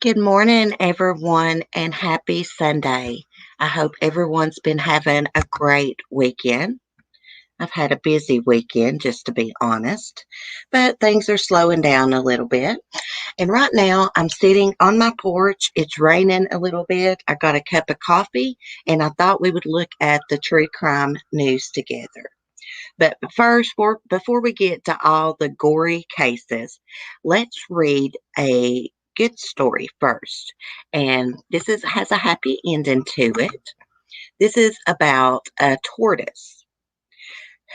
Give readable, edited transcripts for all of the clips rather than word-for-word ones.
Good morning, everyone, and happy Sunday. I hope everyone's been having a great weekend. I've had a busy weekend, just to be honest, but things are slowing down a little bit. And right now, I'm sitting on my porch. It's raining a little bit. I got a cup of coffee, and I thought we would look at the true crime news together. But first, before we get to all the gory cases, let's read a good story first. And has a happy ending to it. This is about a tortoise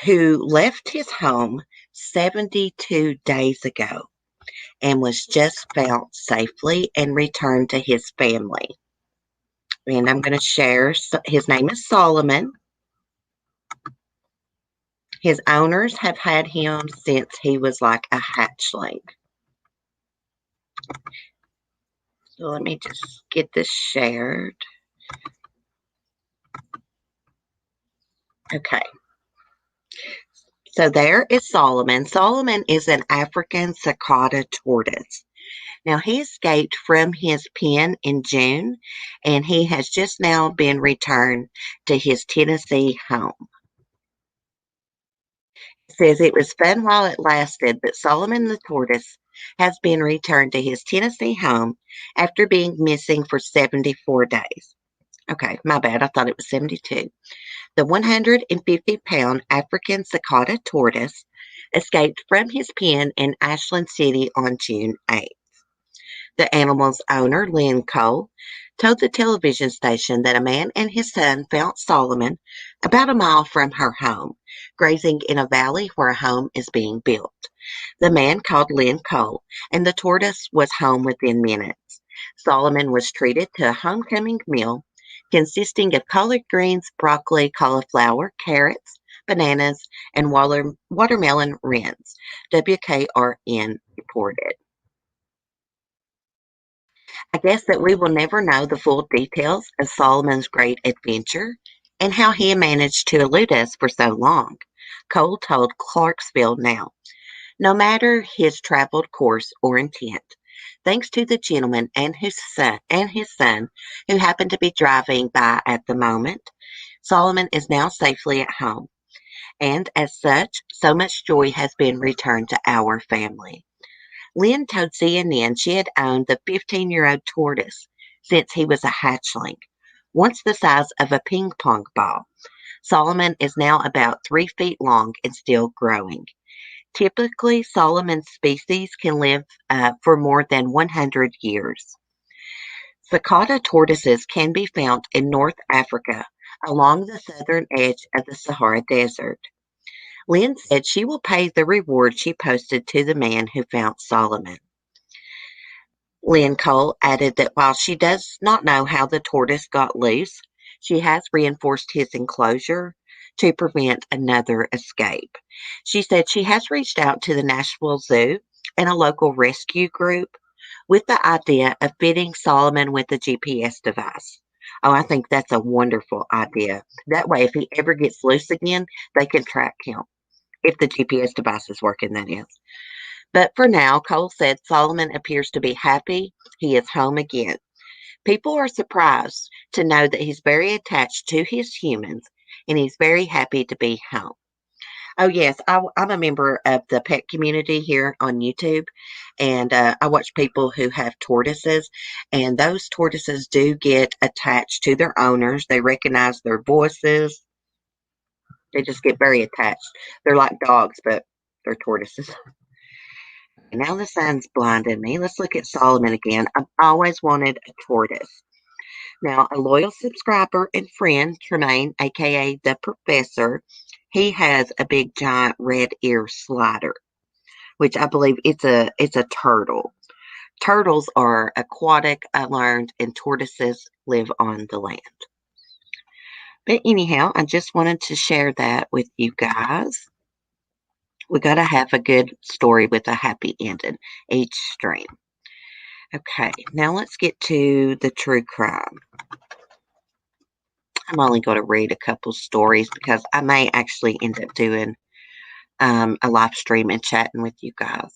who left his home 72 days ago and was just found safely and returned to his family. And I'm going to share, his name is Solomon. His owners have had him since he was like a hatchling. So let me just get this shared. Okay. So there is Solomon. Solomon is an African cicada tortoise. Now, he escaped from his pen in June, and he has just now been returned to his Tennessee home. It says it was fun while it lasted, but Solomon the tortoise has been returned to his Tennessee home after being missing for 74 days. Okay, my bad. I thought it was 72. The 150-pound African cicada tortoise escaped from his pen in Ashland City on June 8th. The animal's owner, Lynn Cole, told the television station that a man and his son found Solomon about a mile from her home, grazing in a valley where a home is being built. The man called Lynn Cole, and the tortoise was home within minutes. Solomon was treated to a homecoming meal consisting of collard greens, broccoli, cauliflower, carrots, bananas, and watermelon rinds, WKRN reported. I guess that we will never know the full details of Solomon's great adventure and how he managed to elude us for so long, Cole told Clarksville Now. No matter his traveled course or intent, thanks to the gentleman and his son who happened to be driving by at the moment, Solomon is now safely at home, and as such, so much joy has been returned to our family. Lynn told CNN she had owned the 15-year-old tortoise since he was a hatchling, once the size of a ping pong ball. Solomon is now about 3 feet long and still growing. Typically, Solomon species can live for more than 100 years. Cicada tortoises can be found in North Africa along the southern edge of the Sahara Desert. Lynn said she will pay the reward she posted to the man who found Solomon. Lynn Cole added that while she does not know how the tortoise got loose, she has reinforced his enclosure to prevent another escape. She said she has reached out to the Nashville Zoo and a local rescue group with the idea of fitting Solomon with a GPS device. Oh, I think that's a wonderful idea. That way, if he ever gets loose again, they can track him. If the GPS device is working, that is. But for now, Cole said Solomon appears to be happy he is home again. People are surprised to know that he's very attached to his humans and he's very happy to be home. Oh, yes, I'm a member of the pet community here on YouTube, and I watch people who have tortoises, and those tortoises do get attached to their owners. They recognize their voices. They just get very attached. They're like dogs, but they're tortoises. Now the sun's blinded me. Let's look at Solomon again. I've always wanted a tortoise. Now, a loyal subscriber and friend, Tremaine, aka the Professor, he has a big giant red ear slider, which I believe it's a turtle. Turtles are aquatic, I learned, and tortoises live on the land. But anyhow, I just wanted to share that with you guys. We got to have a good story with a happy ending each stream. Okay, now let's get to the true crime. I'm only going to read a couple stories because I may actually end up doing a live stream and chatting with you guys.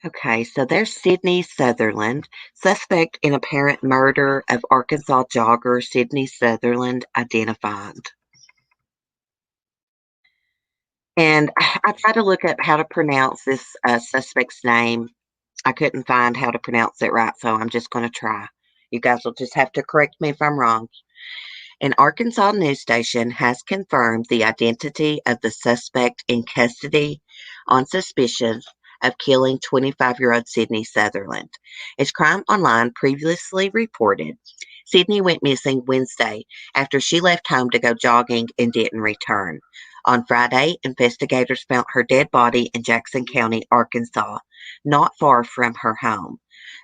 Okay, so there's Sydney Sutherland, suspect in apparent murder of Arkansas jogger Sydney Sutherland identified. And I tried to look up how to pronounce this suspect's name. I couldn't find how to pronounce it right, so I'm just going to try. You guys will just have to correct me if I'm wrong. An Arkansas news station has confirmed the identity of the suspect in custody on suspicion of killing 25-year-old Sydney Sutherland. As Crime Online previously reported, Sydney went missing Wednesday after she left home to go jogging and didn't return. On Friday, investigators found her dead body in Jackson County, Arkansas, not far from her home.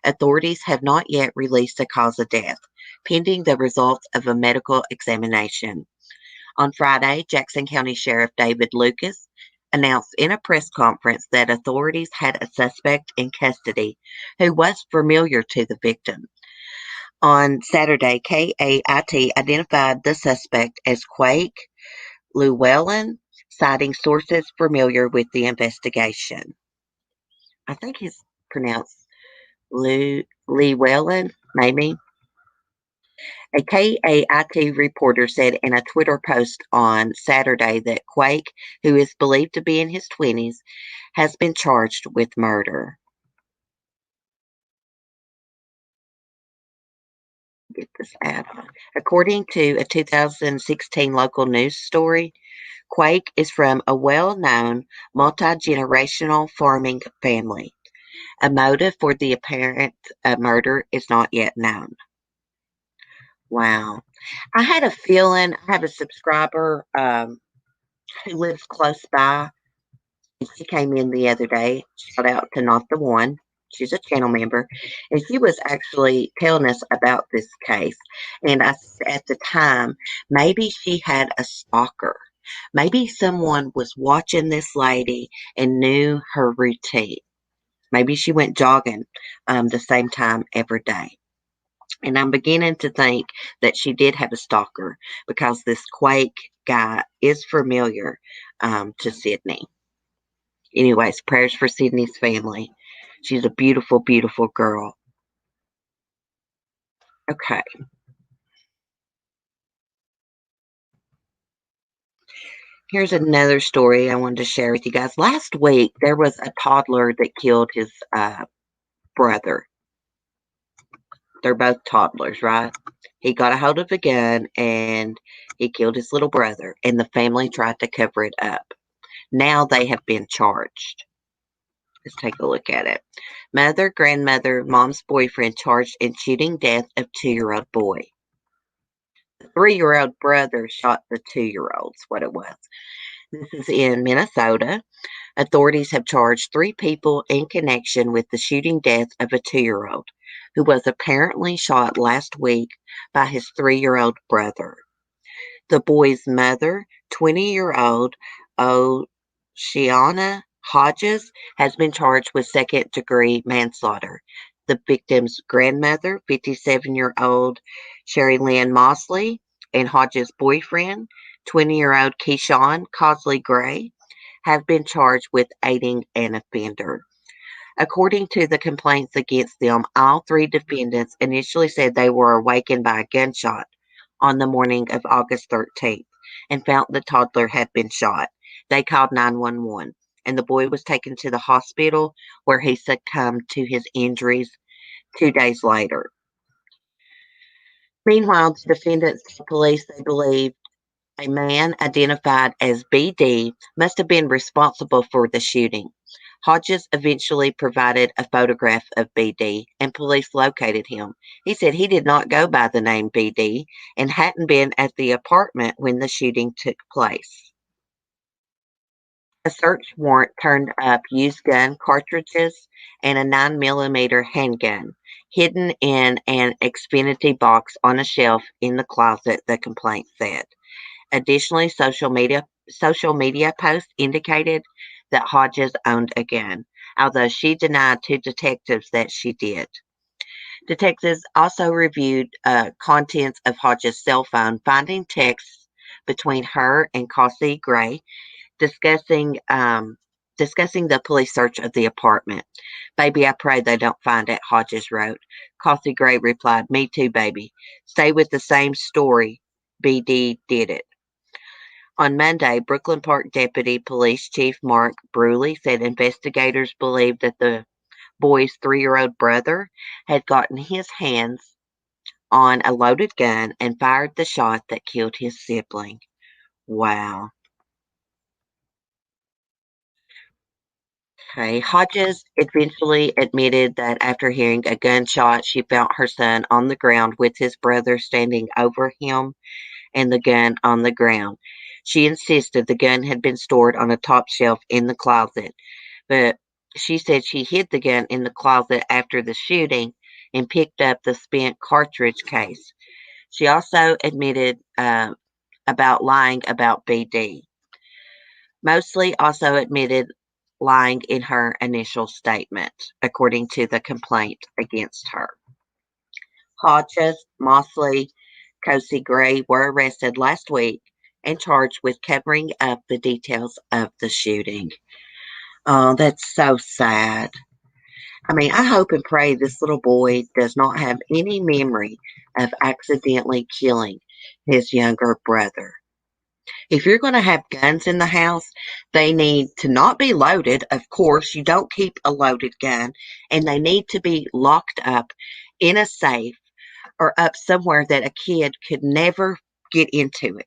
Authorities have not yet released a cause of death, pending the results of a medical examination. On Friday, Jackson County Sheriff David Lucas announced in a press conference that authorities had a suspect in custody who was familiar to the victim. On Saturday, KAIT identified the suspect as Quake Llewellyn, citing sources familiar with the investigation. I think he's pronounced Llewellyn, maybe. A KAIT reporter said in a Twitter post on Saturday that Quake, who is believed to be in his 20s, has been charged with murder. Get this ad on. According to a 2016 local news story, Quake is from a well known multi generational farming family. A motive for the apparent murder is not yet known. Wow. I had a feeling, I have a subscriber who lives close by. She came in the other day. Shout out to Not the One. She's a channel member. And she was actually telling us about this case. And I said at the time, maybe she had a stalker. Maybe someone was watching this lady and knew her routine. Maybe she went jogging the same time every day. And I'm beginning to think that she did have a stalker because this Quake guy is familiar to Sydney. Anyways, prayers for Sydney's family. She's a beautiful, beautiful girl. Okay. Here's another story I wanted to share with you guys. Last week, there was a toddler that killed his brother. They're both toddlers, right? He got a hold of a gun and he killed his little brother, and the family tried to cover it up. Now they have been charged. Let's take a look at it. Mother, grandmother, mom's boyfriend charged in shooting death of 2-year-old boy. The 3-year-old brother shot the 2-year-old's what it was. This is in Minnesota. Authorities have charged 3 people in connection with the shooting death of a 2-year-old who was apparently shot last week by his 3-year-old brother. The boy's mother, 20-year-old Oceana Hodges, has been charged with second-degree manslaughter. The victim's grandmother, 57-year-old Sherry Lynn Mosley, and Hodges' boyfriend, 20-year-old Keyshawn Cosley Gray, have been charged with aiding an offender. According to the complaints against them, all 3 defendants initially said they were awakened by a gunshot on the morning of August 13th and found the toddler had been shot. They called 911, and the boy was taken to the hospital where he succumbed to his injuries 2 days later. Meanwhile, the defendants told police they believe a man identified as BD must have been responsible for the shooting. Hodges eventually provided a photograph of BD, and police located him. He said he did not go by the name BD and hadn't been at the apartment when the shooting took place. A search warrant turned up used gun cartridges and a 9mm handgun hidden in an Xfinity box on a shelf in the closet, the complaint said. Additionally, social media posts indicated that Hodges owned a gun, although she denied to detectives that she did. Detectives also reviewed contents of Hodges' cell phone, finding texts between her and Cassie Gray discussing Discussing the police search of the apartment. Baby, I pray they don't find it, Hodges wrote. Coffee Gray replied, Me too, baby. Stay with the same story. BD did it. On Monday, Brooklyn Park Deputy Police Chief Mark Bruley said investigators believed that the boy's 3-year-old brother had gotten his hands on a loaded gun and fired the shot that killed his sibling. Wow. Okay. Hodges eventually admitted that after hearing a gunshot, she found her son on the ground with his brother standing over him and the gun on the ground. She insisted the gun had been stored on a top shelf in the closet, but she said she hid the gun in the closet after the shooting and picked up the spent cartridge case. She also admitted about lying about BD. Mostly also admitted lying in her initial statement, according to the complaint against her. Hodges, Mosley, Cozy Gray were arrested last week and charged with covering up the details of the shooting. Oh, that's so sad. I mean, I hope and pray this little boy does not have any memory of accidentally killing his younger brother. If you're going to have guns in the house, they need to not be loaded. Of course, you don't keep a loaded gun, and they need to be locked up in a safe or up somewhere that a kid could never get into it.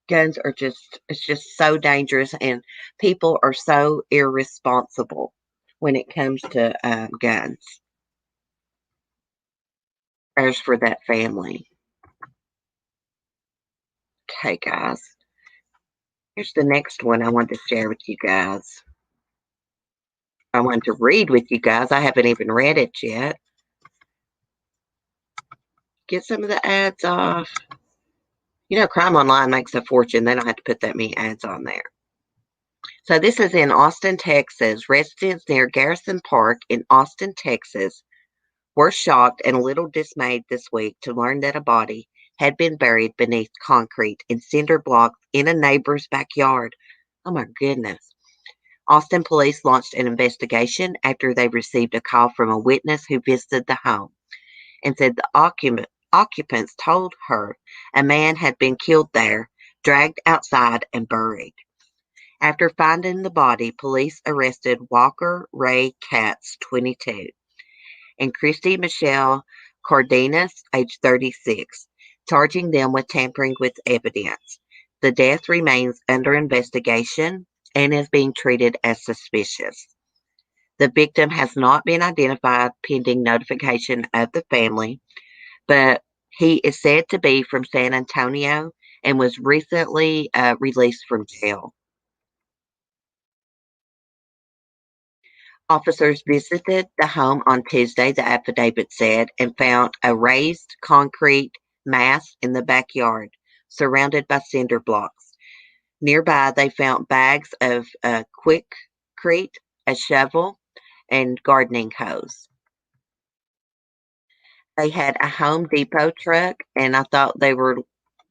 Guns are it's just so dangerous, and people are so irresponsible when it comes to guns. Prayers for that family. Okay, guys. Here's the next one I want to share with you guys. I want to read with you guys. I haven't even read it yet. Get some of the ads off. You know, Crime Online makes a fortune. They don't have to put that many ads on there. So this is in Austin, Texas. Residents near Garrison Park in Austin, Texas were shocked and a little dismayed this week to learn that a body had been buried beneath concrete and cinder blocks in a neighbor's backyard. Oh my goodness. Austin police launched an investigation after they received a call from a witness who visited the home and said the occupants told her a man had been killed there, dragged outside, and buried. After finding the body, police arrested Walker Ray Katz, 22, and Christy Michelle Cardenas, age 36, charging them with tampering with evidence. The death remains under investigation and is being treated as suspicious. The victim has not been identified pending notification of the family, but he is said to be from San Antonio and was recently released from jail. Officers visited the home on Tuesday, the affidavit said, and found a raised concrete mass in the backyard, surrounded by cinder blocks. Nearby, they found bags of quickcrete, a shovel, and gardening hose. They had a Home Depot truck, and I thought they were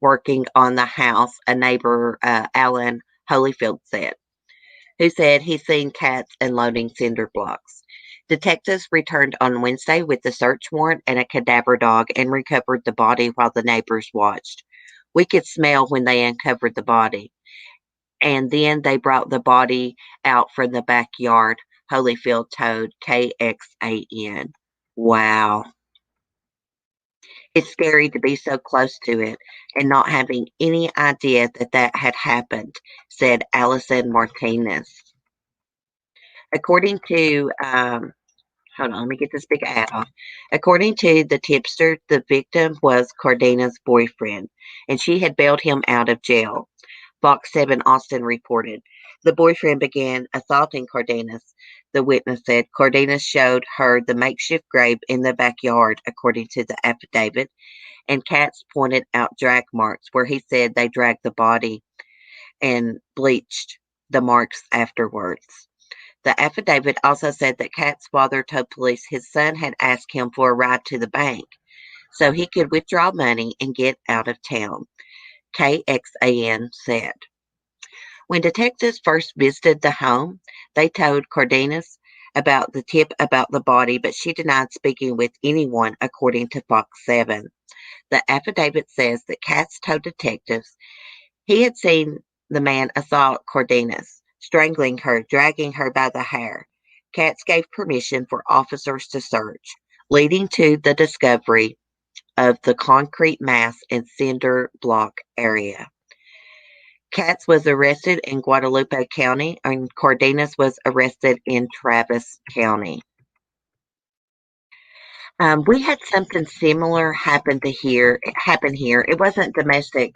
working on the house, a neighbor, Alan Holyfield said, who said he's seen cats unloading cinder blocks. Detectives returned on Wednesday with a search warrant and a cadaver dog and recovered the body while the neighbors watched. We could smell when they uncovered the body. And then they brought the body out from the backyard, Holyfield told KXAN. Wow. It's scary to be so close to it and not having any idea that that had happened, said Allison Martinez. According to, hold on, let me get this big ad off. According to the tipster, the victim was Cardena's boyfriend, and she had bailed him out of jail. Fox 7 Austin reported. The boyfriend began assaulting Cardenas, the witness said. Cardenas showed her the makeshift grave in the backyard, according to the affidavit, and Katz pointed out drag marks where he said they dragged the body and bleached the marks afterwards. The affidavit also said that Katz's father told police his son had asked him for a ride to the bank so he could withdraw money and get out of town, KXAN said. When detectives first visited the home, they told Cardenas about the tip about the body, but she denied speaking with anyone, according to Fox 7. The affidavit says that Katz told detectives he had seen the man assault Cardenas, strangling her, dragging her by the hair. Katz gave permission for officers to search, leading to the discovery of the concrete mass and cinder block area. Katz was arrested in Guadalupe County, and Cardenas was arrested in Travis County. We had something similar happen here. It wasn't domestic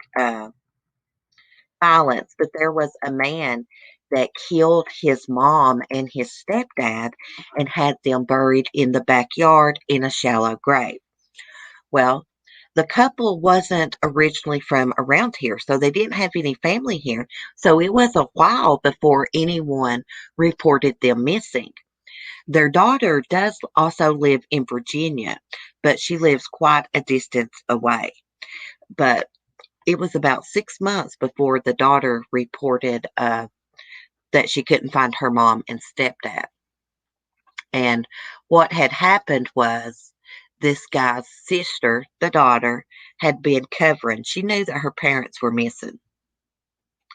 violence, but there was a man that killed his mom and his stepdad and had them buried in the backyard in a shallow grave. Well, the couple wasn't originally from around here, so they didn't have any family here. So it was a while before anyone reported them missing. Their daughter does also live in Virginia, but she lives quite a distance away. But it was about 6 months before the daughter reported that she couldn't find her mom and stepdad. And what had happened was this guy's sister, the daughter, had been covering. She knew that her parents were missing,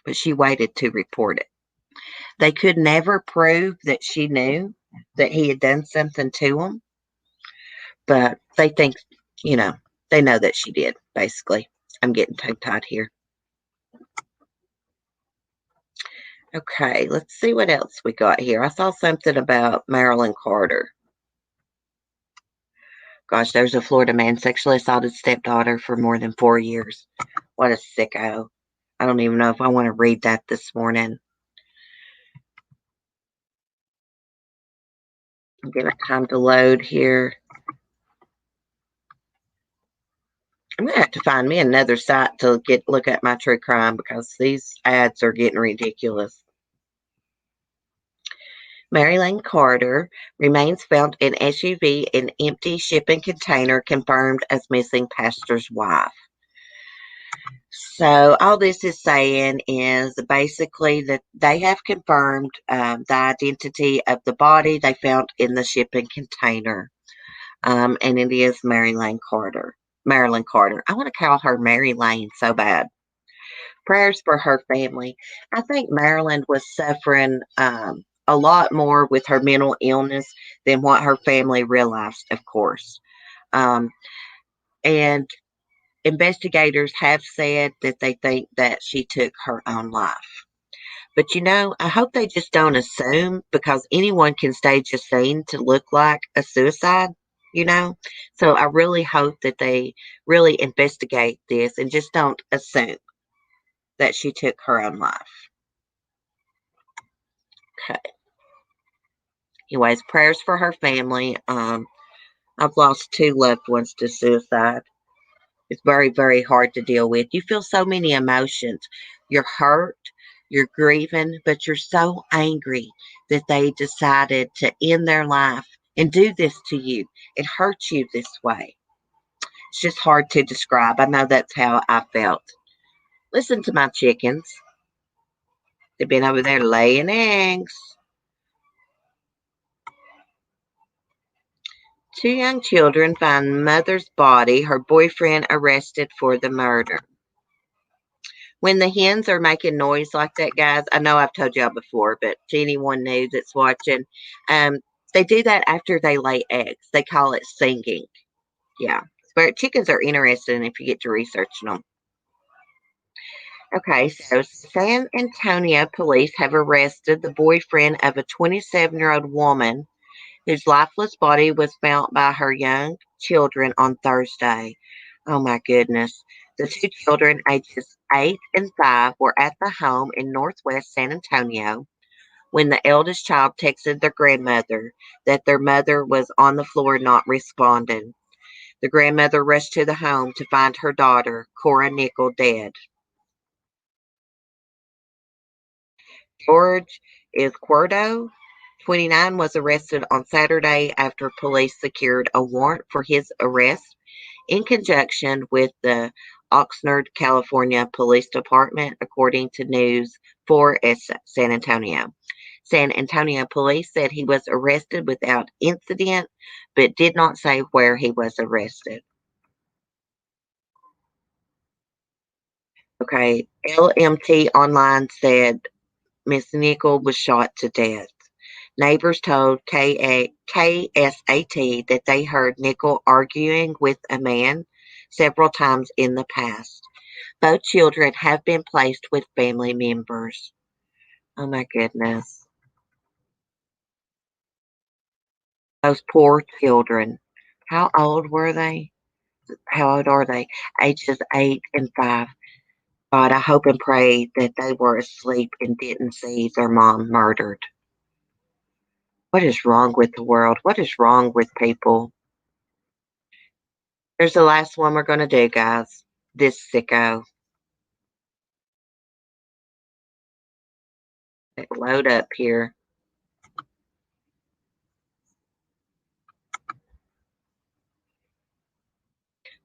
but she waited to report it. They could never prove that she knew that he had done something to them, but they think, you know, they know that she did, basically. I'm getting tongue tied here. Okay, let's see what else we got here. I saw something about Marilyn Carter. Gosh, there's a Florida man sexually assaulted stepdaughter for more than 4 years. What a sicko. I don't even know if I want to read that this morning. Give it time to load here. I'm gonna have to find me another site to look at my true crime because these ads are getting ridiculous. Marilane Carter remains found in SUV in empty shipping container confirmed as missing pastor's wife. So all this is saying is basically that they have confirmed the identity of the body they found in the shipping container, and it is Marilyn Carter. Marilyn Carter. I want to call her Mary Lane so bad. Prayers for her family. I think Marilyn was suffering a lot more with her mental illness than what her family realized, of course. Um, and investigators have said that they think that she took her own life. But I hope they just don't assume because anyone can stage a scene to look like a suicide, you know? So I really hope that they really investigate this and just don't assume that she took her own life. Okay. Anyways, prayers for her family. I've lost two loved ones to suicide. It's very, very hard to deal with. You feel so many emotions. You're hurt, you're grieving, but you're so angry that they decided to end their life and do this to you. It hurts you this way. It's just hard to describe. I know that's how I felt. Listen to my chickens. They've been over there laying eggs. Two young children find mother's body, her boyfriend arrested for the murder. When the hens are making noise like that, guys, I know I've told y'all before, but to anyone new that's watching, um, they do that after they lay eggs. They call it singing. Yeah. But chickens are interesting if you get to researching them. Okay, so San Antonio police have arrested the boyfriend of a 27-year-old woman whose lifeless body was found by her young children on Thursday. Oh my goodness. The two children, ages 8 and 5, were at the home in northwest San Antonio when the eldest child texted their grandmother that their mother was on the floor not responding. The grandmother rushed to the home to find her daughter, Cora Nickel, dead. George Izquierdo, 29, was arrested on Saturday after police secured a warrant for his arrest in conjunction with the Oxnard, California Police Department, according to News 4 at San Antonio. San Antonio police said he was arrested without incident, but did not say where he was arrested. Okay, LMT Online said Miss Nickel was shot to death. Neighbors told KSAT that they heard Nickel arguing with a man several times in the past. Both children have been placed with family members. Oh my goodness. Those poor children. How old were they? How old are they? Ages 8 and 5. God, I hope and pray that they were asleep and didn't see their mom murdered. What is wrong with the world? What is wrong with people? Here's the last one we're going to do, guys. This sicko. Load up here.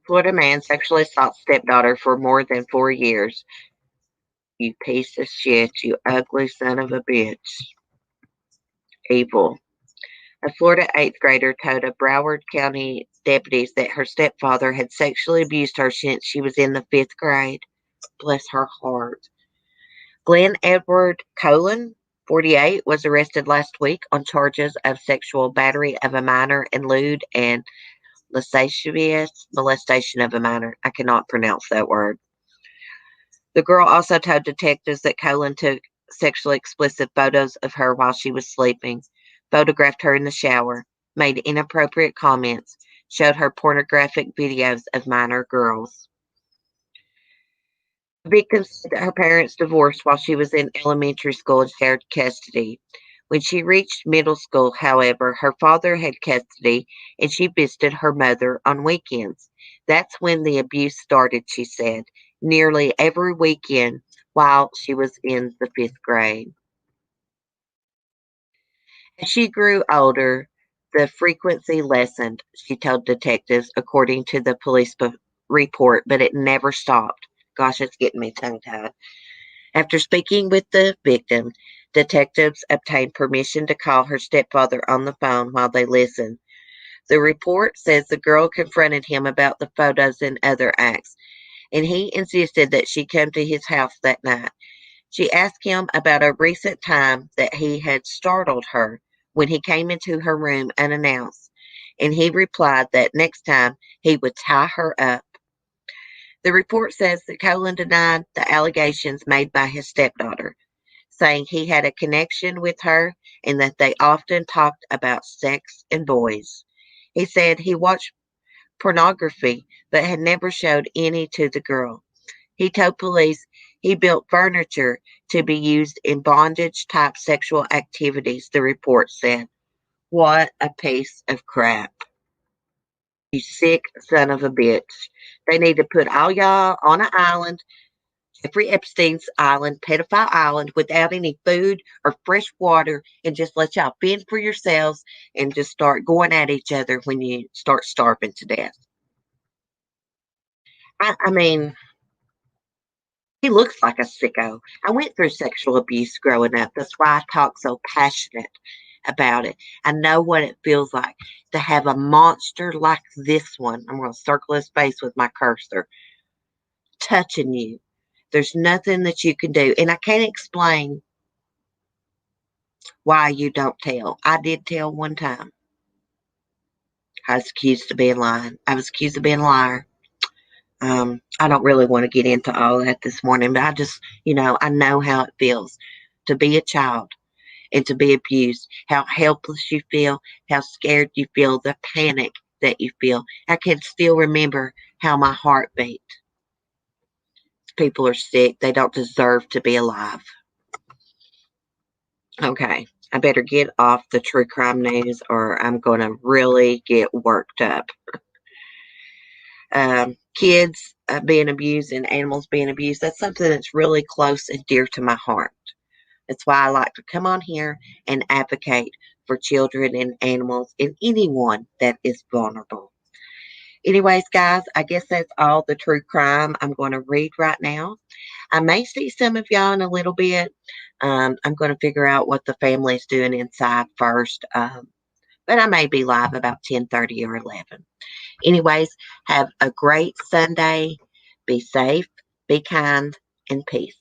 Florida man sexually assaults stepdaughter for more than 4 years. You piece of shit, you ugly son of a bitch. Evil. A Florida eighth grader told a Broward County deputies that her stepfather had sexually abused her since she was in the fifth grade. Bless her heart. Glenn Edward Colin, 48, was arrested last week on charges of sexual battery of a minor and lewd and lascivious molestation of a minor. I cannot pronounce that word. The girl also told detectives that Colin took sexually explicit photos of her while she was sleeping, photographed her in the shower, made inappropriate comments, showed her pornographic videos of minor girls. The victim said that her parents divorced while she was in elementary school and shared custody. When she reached middle school, however, her father had custody and she visited her mother on weekends. That's when the abuse started, she said, nearly every weekend while she was in the fifth grade. As she grew older, the frequency lessened, she told detectives, according to the police report, but it never stopped. Gosh, it's getting me tongue tied. After speaking with the victim, detectives obtained permission to call her stepfather on the phone while they listened. The report says the girl confronted him about the photos and other acts, and he insisted that she come to his house that night. She asked him about a recent time that he had startled her when he came into her room unannounced, and he replied that next time he would tie her up. The report says that Colin denied the allegations made by his stepdaughter, saying he had a connection with her and that they often talked about sex and boys. He said he watched pornography but had never showed any to the girl. He told police he built furniture to be used in bondage type sexual activities, the report said. What a piece of crap. You sick son of a bitch. They need to put all y'all on an island, Jeffrey Epstein's island, pedophile island, without any food or fresh water, and just let y'all fend for yourselves and just start going at each other when you start starving to death. I mean, he looks like a sicko. I went through sexual abuse growing up. That's why I talk so passionate about it. I know what it feels like to have a monster like this one. I'm going to circle his face with my cursor, touching you. There's nothing that you can do. And I can't explain why you don't tell. I did tell one time. I was accused of being lying. I was accused of being a liar. I don't really want to get into all that this morning, but I just, I know how it feels to be a child and to be abused, how helpless you feel, how scared you feel, the panic that you feel. I can still remember how my heart beat. People are sick. They don't deserve to be alive. Okay, I better get off the true crime news or I'm going to really get worked up. Kids being abused and animals being abused, that's something that's really close and dear to my heart. That's why I like to come on here and advocate for children and animals and anyone that is vulnerable. Anyways, guys, I guess that's all the true crime I'm going to read right now. I may see some of y'all in a little bit. I'm going to figure out what the family's doing inside first. But I may be live about 10:30 or 11. Anyways, have a great Sunday. Be safe, be kind, and peace.